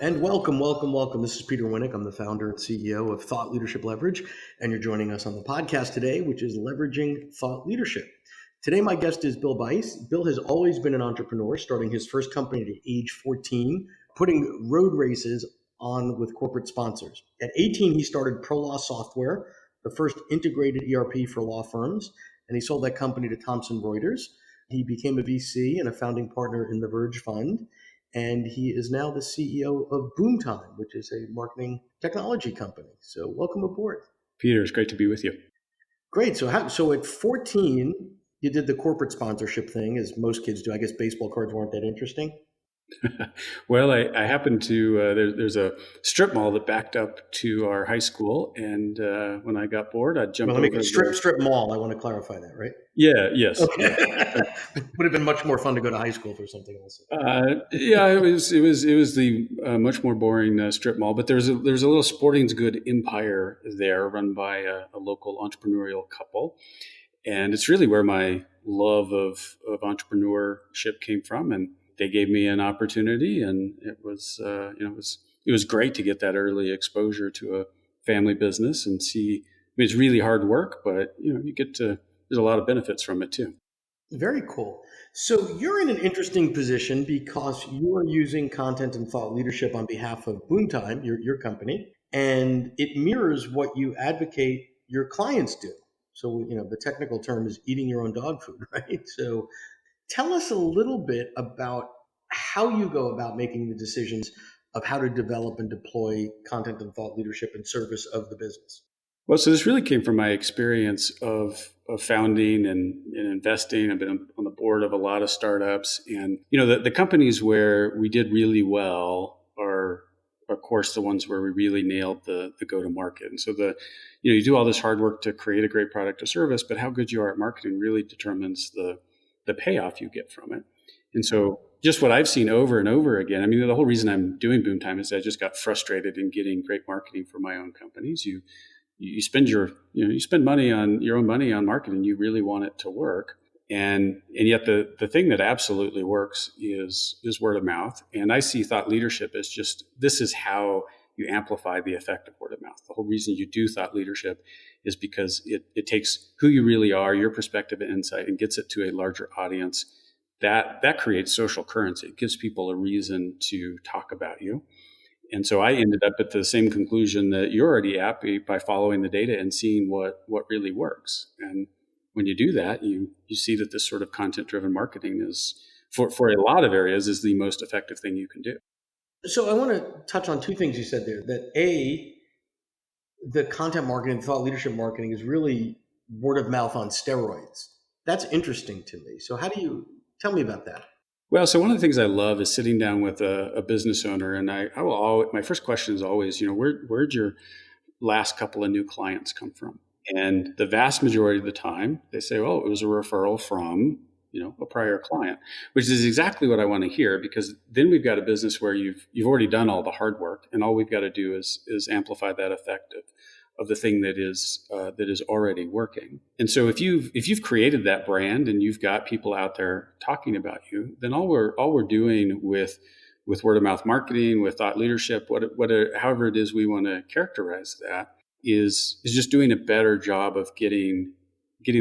And welcome. This is Peter Winnick. I'm the founder and CEO of Thought Leadership Leverage, and you're joining us on the podcast today, which is Leveraging Thought Leadership. Today, my guest is Bill Bice. Bill has always been an entrepreneur, starting his first company at age 14, putting road races on with corporate sponsors. At 18, he started ProLaw Software, the first integrated ERP for law firms, and he sold that company to Thomson Reuters. He became a VC and a founding partner in the Verge Fund. And he is now the CEO of Boomtime, which is a marketing technology company. So welcome aboard. Peter, it's great to be with you. Great. So at 14, you did the corporate sponsorship thing, as most kids do. I guess baseball cards weren't that interesting. Well, I happened to, there's a strip mall that backed up to our high school. And when I got bored, I'd jump over. Strip mall. I want to clarify that, right? Yes. Okay. Yeah. Would have been much more fun to go to high school for something else. It was the much more boring strip mall, but there's a little sporting goods empire there run by a local entrepreneurial couple. And it's really where my love of entrepreneurship came from. And they gave me an opportunity, and it was great to get that early exposure to a family business and see. I mean, it's really hard work, but there's a lot of benefits from it too. Very cool. So you're in an interesting position because you are using content and thought leadership on behalf of Boomtime, your company, and it mirrors what you advocate your clients do. So, the technical term is eating your own dog food, right? So tell us a little bit about how you go about making the decisions of how to develop and deploy content and thought leadership in service of the business. Well, so this really came from my experience of founding and investing. I've been on the board of a lot of startups, and the companies where we did really well are, of course, the ones where we really nailed the go-to-market. And so you do all this hard work to create a great product or service, but how good you are at marketing really determines the payoff you get from it. And so just what I've seen over and over again, I mean, the whole reason I'm doing Boomtime is I just got frustrated in getting great marketing for my own companies. You spend you spend money on your own money on marketing. You really want it to work. And yet the thing that absolutely works is word of mouth. And I see thought leadership as this is how you amplify the effect of word of mouth. The whole reason you do thought leadership is because it takes who you really are, your perspective and insight, and gets it to a larger audience. That creates social currency. It gives people a reason to talk about you. And so I ended up at the same conclusion that you're already at by following the data and seeing what really works. And when you do that, you see that this sort of content-driven marketing is, for a lot of areas, is the most effective thing you can do. So I want to touch on two things you said there. That the content marketing, thought leadership marketing is really word of mouth on steroids. That's interesting to me. So tell me about that? Well, so one of the things I love is sitting down with a business owner, and I will always, my first question is always, where'd your last couple of new clients come from? And the vast majority of the time, they say, "Oh, it was a referral from a prior client," which is exactly what I want to hear, because then we've got a business where you've already done all the hard work, and all we've got to do is amplify that effect of the thing that is already working. And so if you've created that brand and you've got people out there talking about you, then all we're doing with word of mouth marketing, with thought leadership, however it is we want to characterize that, is just doing a better job of getting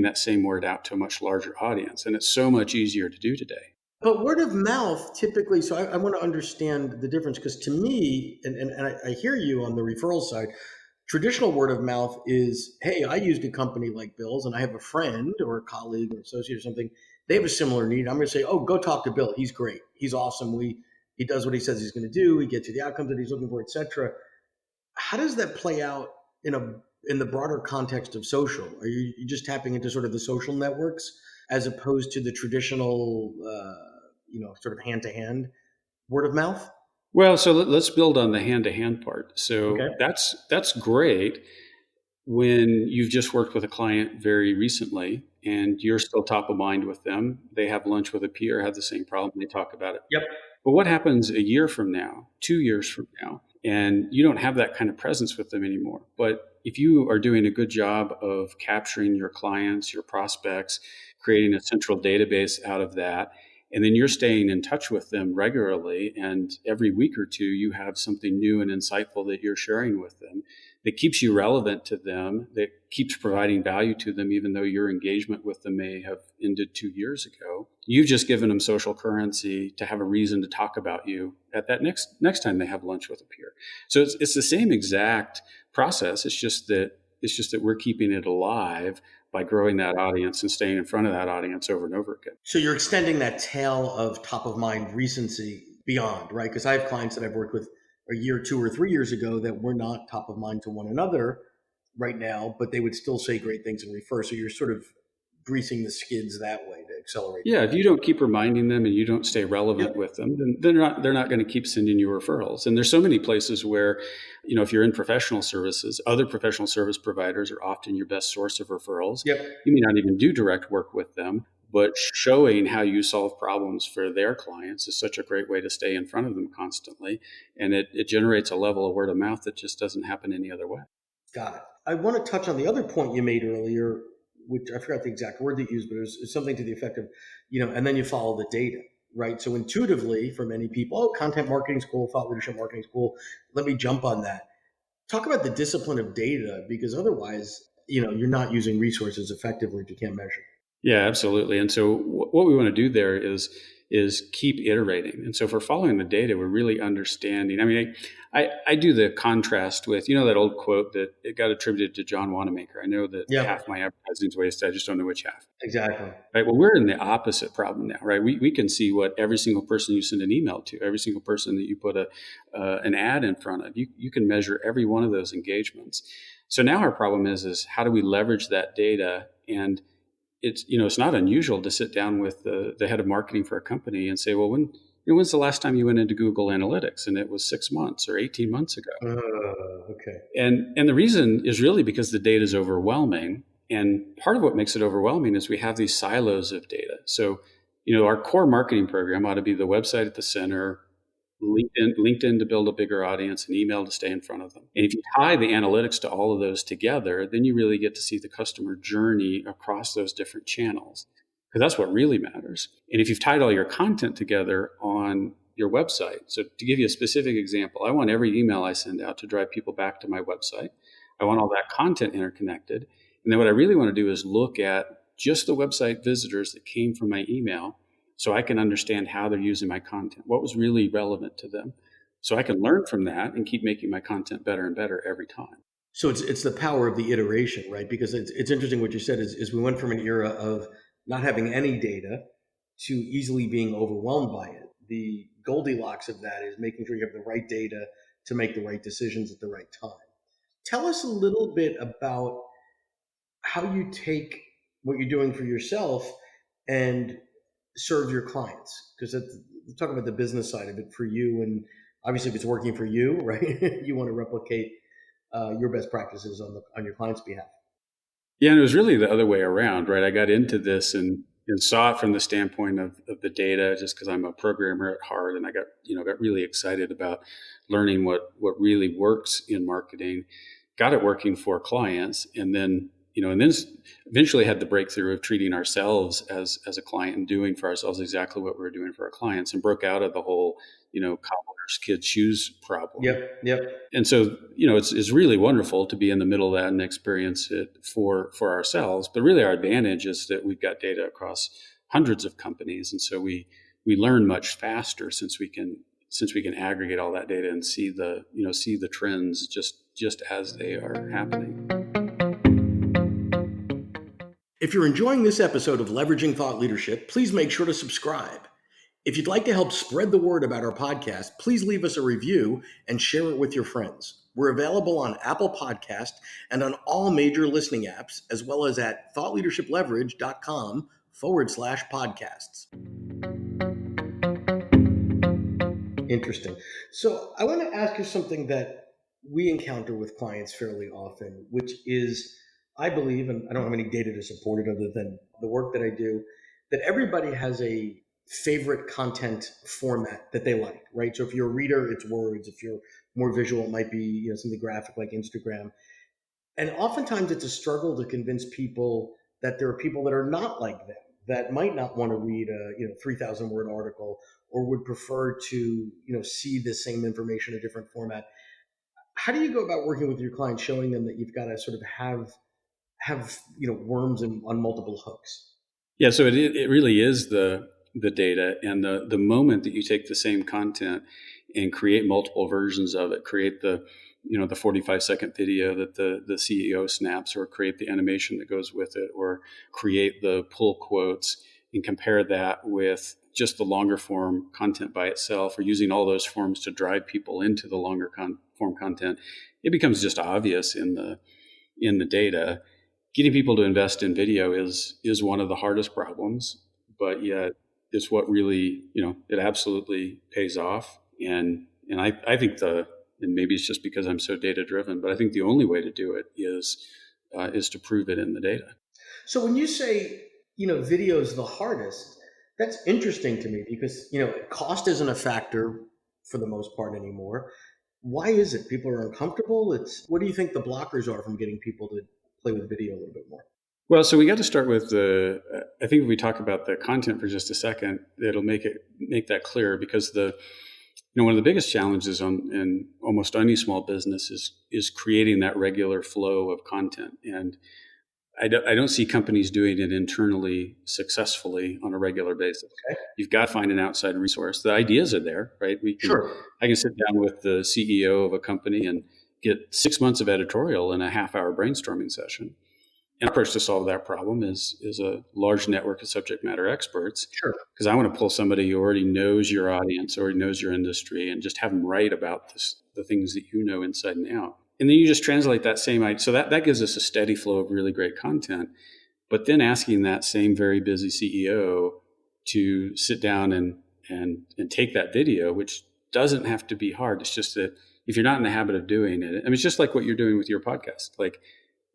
that same word out to a much larger audience. And it's so much easier to do today. But word of mouth typically, so I want to understand the difference, because to me, and I hear you on the referral side, traditional word of mouth is, hey, I used a company like Bill's and I have a friend or a colleague or associate or something. They have a similar need. I'm going to say, oh, go talk to Bill. He's great. He's awesome. He does what he says he's going to do. He gets you the outcomes that he's looking for, et cetera. How does that play out in the broader context of social? Are you just tapping into sort of the social networks as opposed to the traditional, sort of hand-to-hand word of mouth? Well, so let's build on the hand-to-hand part. So Okay. That's great when you've just worked with a client very recently and you're still top of mind with them. They have lunch with a peer, have the same problem, they talk about it. Yep. But what happens a year from now, 2 years from now, and you don't have that kind of presence with them anymore? But if you are doing a good job of capturing your clients, your prospects, creating a central database out of that, And then you're staying in touch with them regularly. And every week or two, you have something new and insightful that you're sharing with them that keeps you relevant to them, that keeps providing value to them, even though your engagement with them may have ended 2 years ago. You've just given them social currency to have a reason to talk about you at that next time they have lunch with a peer. So it's the same exact process. It's just that we're keeping it alive by growing that audience and staying in front of that audience over and over again. So you're extending that tail of top of mind recency beyond, right? Because I have clients that I've worked with a year, 2 or 3 years ago that were not top of mind to one another right now, but they would still say great things and refer. So you're sort of greasing the skids that way to accelerate. Yeah, if you don't keep reminding them and you don't stay relevant with them, then they're not going to keep sending you referrals. And there's so many places where, if you're in professional services, other professional service providers are often your best source of referrals. Yep. You may not even do direct work with them, but showing how you solve problems for their clients is such a great way to stay in front of them constantly. And it generates a level of word of mouth that just doesn't happen any other way. Got it. I want to touch on the other point you made earlier, which I forgot the exact word that you used, but it's something to the effect of, and then you follow the data, right? So intuitively for many people, content marketing school, thought leadership marketing school, let me jump on that. Talk about the discipline of data, because otherwise, you're not using resources effectively if you can't measure. Yeah, absolutely. And so what we want to do there is keep iterating. And so if we're following the data, we're really understanding. I mean, I do the contrast with, that old quote that it got attributed to John Wanamaker. I know that half my advertising is wasted. I just don't know which half. Exactly. Right. Well, we're in the opposite problem now, right? We can see what every single person you send an email to, every single person that you put an ad in front of, you can measure every one of those engagements. So now our problem is how do we leverage that data? And it's not unusual to sit down with the head of marketing for a company and say, well, when's the last time you went into Google Analytics? And it was 6 months or 18 months ago. Okay. And the reason is really because the data is overwhelming. And part of what makes it overwhelming is we have these silos of data. So, our core marketing program ought to be the website at the center, LinkedIn to build a bigger audience, and email to stay in front of them. And if you tie the analytics to all of those together, then you really get to see the customer journey across those different channels, because that's what really matters. And if you've tied all your content together on your website, so to give you a specific example, I want every email I send out to drive people back to my website. I want all that content interconnected. And then what I really want to do is look at just the website visitors that came from my email, so I can understand how they're using my content, what was really relevant to them. So I can learn from that and keep making my content better and better every time. So it's the power of the iteration, right? Because it's interesting what you said is we went from an era of not having any data to easily being overwhelmed by it. The Goldilocks of that is making sure you have the right data to make the right decisions at the right time. Tell us a little bit about how you take what you're doing for yourself and serve your clients, because talk about the business side of it for you, and obviously if it's working for you, right, you want to replicate your best practices on your client's behalf. Yeah, and it was really the other way around, right? I got into this and saw it from the standpoint of the data, just because I'm a programmer at heart, and I got really excited about learning what really works in marketing, got it working for clients, and then eventually had the breakthrough of treating ourselves as a client and doing for ourselves exactly what we were doing for our clients, and broke out of the whole, cobbler's kid shoes problem. Yep. And so, it's really wonderful to be in the middle of that and experience it for ourselves. But really our advantage is that we've got data across hundreds of companies. And so we learn much faster since we can aggregate all that data and see the trends just as they are happening. If you're enjoying this episode of Leveraging Thought Leadership, please make sure to subscribe. If you'd like to help spread the word about our podcast, please leave us a review and share it with your friends. We're available on Apple Podcast and on all major listening apps, as well as at thoughtleadershipleverage.com/podcasts. Interesting. So I want to ask you something that we encounter with clients fairly often, which is, I believe, and I don't have any data to support it other than the work that I do, that everybody has a favorite content format that they like, right? So if you're a reader, it's words. If you're more visual, it might be something graphic like Instagram. And oftentimes it's a struggle to convince people that there are people that are not like them, that might not want to read a 3,000 word article, or would prefer to see the same information in a different format. How do you go about working with your clients, showing them that you've got to sort of have worms on multiple hooks? Yeah, so it really is the data, and the moment that you take the same content and create multiple versions of it, create the 45-second video that the CEO snaps, or create the animation that goes with it, or create the pull quotes, and compare that with just the longer form content by itself, or using all those forms to drive people into the longer form content, it becomes just obvious in the data. Getting people to invest in video is one of the hardest problems, but yet it's what really, it absolutely pays off. And I think and maybe it's just because I'm so data driven, but I think the only way to do it is to prove it in the data. So when you say, video is the hardest, that's interesting to me because, cost isn't a factor for the most part anymore. Why is it? People are uncomfortable. What do you think the blockers are from getting people to play with video a little bit more? Well, so we got to start with I think if we talk about the content for just a second, it'll make that clearer, because one of the biggest challenges in almost any small business is creating that regular flow of content. And I don't see companies doing it internally successfully on a regular basis. Okay. You've got to find an outside resource. The ideas are there, right? Sure. I can sit down with the CEO of a company and get 6 months of editorial in a half-hour brainstorming session. And our approach to solve that problem is a large network of subject matter experts. Sure. Because I want to pull somebody who already knows your audience, already knows your industry, and just have them write about the things that you know inside and out. And then you just translate that same idea. So that gives us a steady flow of really great content. But then asking that same very busy CEO to sit down and take that video, which doesn't have to be hard. It's just that if you're not in the habit of doing it, I mean, it's just like what you're doing with your podcast. Like,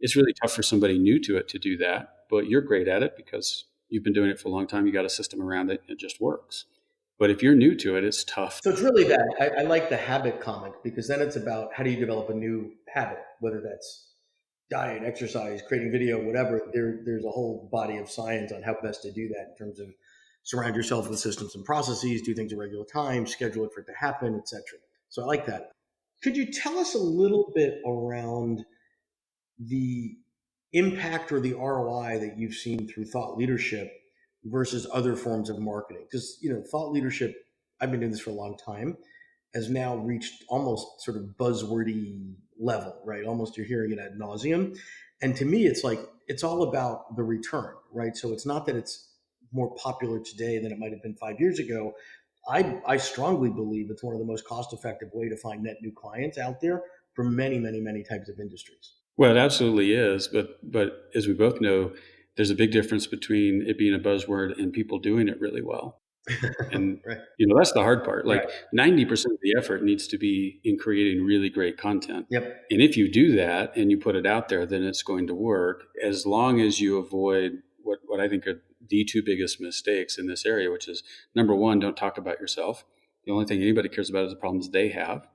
it's really tough for somebody new to it to do that, but you're great at it because you've been doing it for a long time. You got a system around it. It just works. But if you're new to it, it's tough. So it's really that. I like the habit comment, because then it's about how do you develop a new habit, whether that's diet, exercise, creating video, whatever. There's a whole body of science on how best to do that in terms of surround yourself with systems and processes, do things at regular time, schedule it for it to happen, etc. So I like that. Could you tell us a little bit around the impact or the ROI that you've seen through thought leadership versus other forms of marketing? Because, thought leadership, I've been doing this for a long time, has now reached almost sort of buzzwordy level, right? Almost you're hearing it ad nauseum. And to me, it's like, it's all about the return, right? So it's not that it's more popular today than it might have been 5 years ago. I strongly believe it's one of the most cost-effective way to find net new clients out there for many, many, many types of industries. Well, it absolutely is. But as we both know, there's a big difference between it being a buzzword and people doing it really well. And, right. That's the hard part. Like, Right. 90% of the effort needs to be in creating really great content. Yep. And if you do that and you put it out there, then it's going to work, as long as you avoid what I think are the two biggest mistakes in this area, which is, number one, don't talk about yourself. The only thing anybody cares about is the problems they have.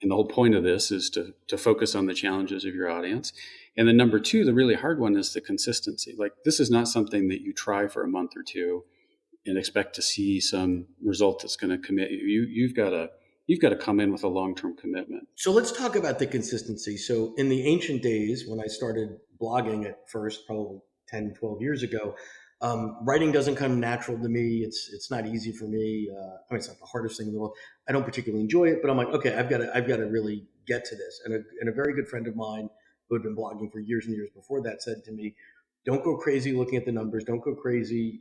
And the whole point of this is to focus on the challenges of your audience. And then number two, the really hard one, is the consistency. Like, this is not something that you try for a month or two and expect to see some result that's going to commit you. You've got to come in with a long-term commitment. So let's talk about the consistency. So in the ancient days, when I started blogging at first, probably 10, 12 years ago, writing doesn't come natural to me. It's not easy for me. It's not the hardest thing in the world. I don't particularly enjoy it, but I'm like, okay, I've got to really get to this. And a very good friend of mine who had been blogging for years and years before that said to me, don't go crazy looking at the numbers. Don't go crazy,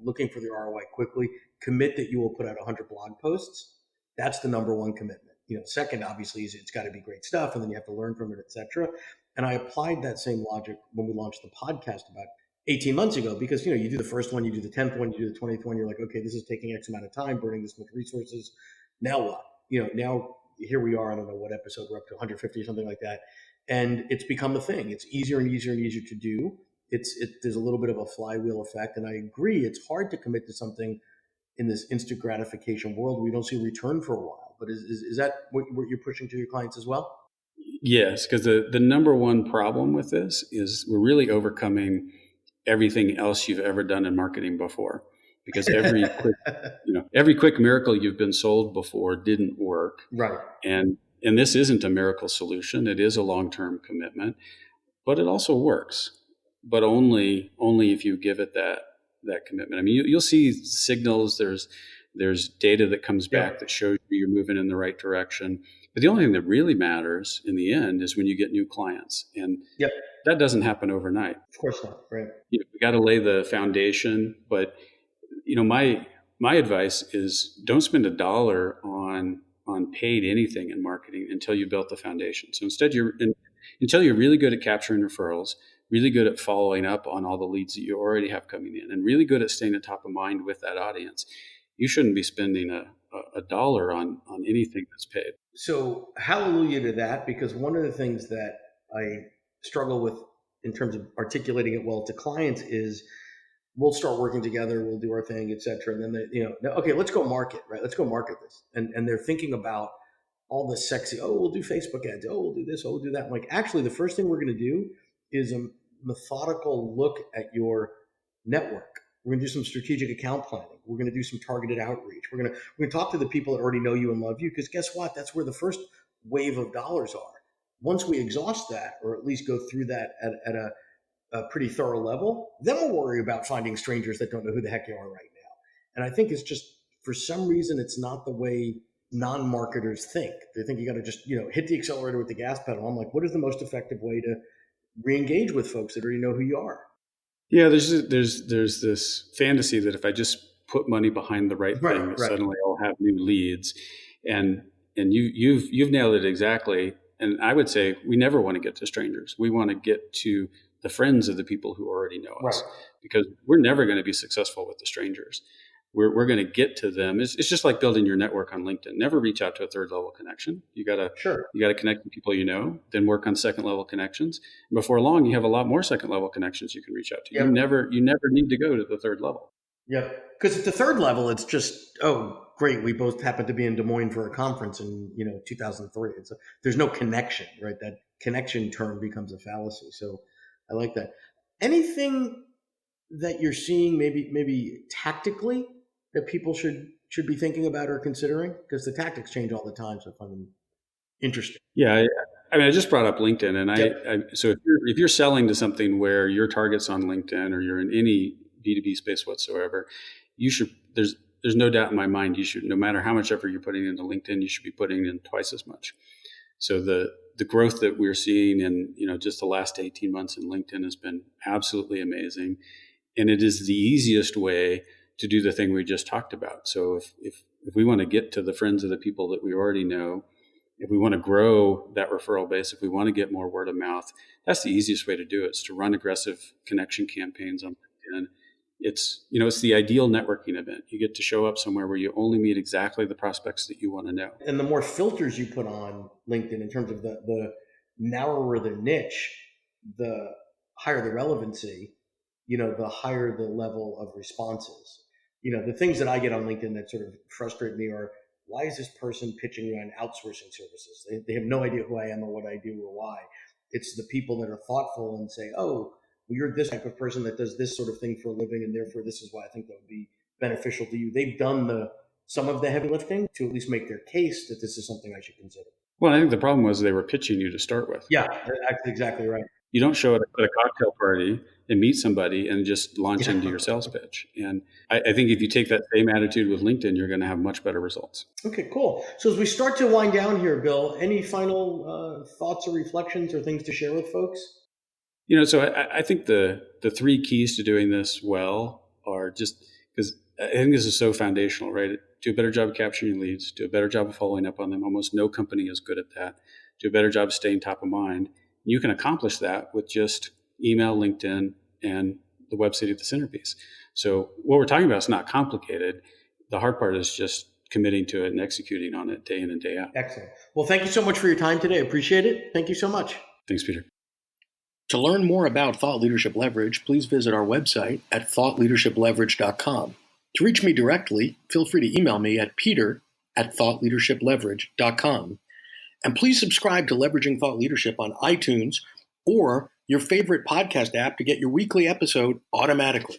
looking for the ROI quickly. Commit that you will put out 100 blog posts. That's the number one commitment. Second, obviously, is it's got to be great stuff, and then you have to learn from it, etc. And I applied that same logic when we launched the podcast about 18 months ago, because you do the first one, you do the 10th one, you do the 20th one, you're like, okay, this is taking X amount of time, burning this much resources. Now what? Now here we are, I don't know what episode we're up to, 150 or something like that. And it's become a thing. It's easier and easier and easier to do. There's a little bit of a flywheel effect. And I agree, it's hard to commit to something in this instant gratification world where we don't see a return for a while. But is that what you're pushing to your clients as well? Yes, because the number one problem with this is we're really overcoming everything else you've ever done in marketing before, because every quick miracle you've been sold before didn't work. Right. And this isn't a miracle solution. It is a long-term commitment, but it also works, but only if you give it that commitment. I mean, you'll see signals. There's data that comes back that shows you're moving in the right direction. But the only thing that really matters in the end is when you get new clients, and that doesn't happen overnight. Of course not. Right. We got to lay the foundation. But my advice is don't spend $1 on paid anything in marketing until you built the foundation. So instead, until you're really good at capturing referrals, really good at following up on all the leads that you already have coming in, and really good at staying at top of mind with that audience, you shouldn't be spending a dollar on anything that's paid. So hallelujah to that, because one of the things that I struggle with in terms of articulating it well to clients is we'll start working together, we'll do our thing, et cetera. And then okay, let's go market, right? Let's go market this. And they're thinking about all the sexy, we'll do Facebook ads, we'll do this, we'll do that. I'm like, actually, the first thing we're going to do is a methodical look at your network. We're going to do some strategic account planning. We're going to do some targeted outreach. We're going to talk to the people that already know you and love you, because guess what? That's where the first wave of dollars are. Once we exhaust that, or at least go through that at a pretty thorough level, then we'll worry about finding strangers that don't know who the heck you are right now. And I think it's just, for some reason, it's not the way non-marketers think. They think you got to just, hit the accelerator with the gas pedal. I'm like, what is the most effective way to re-engage with folks that already know who you are? Yeah, there's this fantasy that if I just put money behind the right thing, suddenly I'll have new leads. And you've nailed it exactly. And I would say we never want to get to strangers. We want to get to the friends of the people who already know us, because we're never going to be successful with the strangers. We're going to get to them. It's just like building your network on LinkedIn. Never reach out to a third level connection. You got to connect with people then work on second level connections. And before long, you have a lot more second level connections you can reach out to. Yep. You never need to go to the third level. Yeah, because at the third level, it's just, great, we both happened to be in Des Moines for a conference in 2003. There's no connection, right? That connection term becomes a fallacy. So I like that. Anything that you're seeing maybe tactically that people should be thinking about or considering? Because the tactics change all the time, so I find them interesting. Yeah, I mean, I just brought up LinkedIn, and so if you're selling to something where your target's on LinkedIn, or you're in any B2B space whatsoever, you should. There's no doubt in my mind you should, no matter how much effort you're putting into LinkedIn, you should be putting in twice as much. So the growth that we're seeing in just the last 18 months in LinkedIn has been absolutely amazing, and it is the easiest way to do the thing we just talked about. So if we want to get to the friends of the people that we already know, if we want to grow that referral base, if we want to get more word of mouth, that's the easiest way to do it, is to run aggressive connection campaigns on LinkedIn. It's the ideal networking event. You get to show up somewhere where you only meet exactly the prospects that you want to know. And the more filters you put on LinkedIn in terms of the narrower the niche, the higher the relevancy, the higher the level of responses. The things that I get on LinkedIn that sort of frustrate me are, why is this person pitching me on outsourcing services? They have no idea who I am or what I do or why. It's the people that are thoughtful and say, you're this type of person that does this sort of thing for a living, and therefore this is why I think that would be beneficial to you. They've done some of the heavy lifting to at least make their case that this is something I should consider. Well, I think the problem was they were pitching you to start with. Yeah, that's exactly right. You don't show up at a cocktail party and meet somebody and just launch into your sales pitch. And I think if you take that same attitude with LinkedIn, you're going to have much better results. Okay, cool. So as we start to wind down here, Bill, any final thoughts or reflections or things to share with folks? So I think the three keys to doing this well are just, because I think this is so foundational, right? Do a better job of capturing leads, do a better job of following up on them. Almost no company is good at that. Do a better job of staying top of mind. You can accomplish that with just email, LinkedIn, and the website at the centerpiece. So what we're talking about is not complicated. The hard part is just committing to it and executing on it day in and day out. Excellent. Well, thank you so much for your time today. Appreciate it. Thank you so much. Thanks, Peter. To learn more about Thought Leadership Leverage, please visit our website at thoughtleadershipleverage.com. To reach me directly, feel free to email me at peter@thoughtleadershipleverage.com. And please subscribe to Leveraging Thought Leadership on iTunes, or your favorite podcast app to get your weekly episode automatically.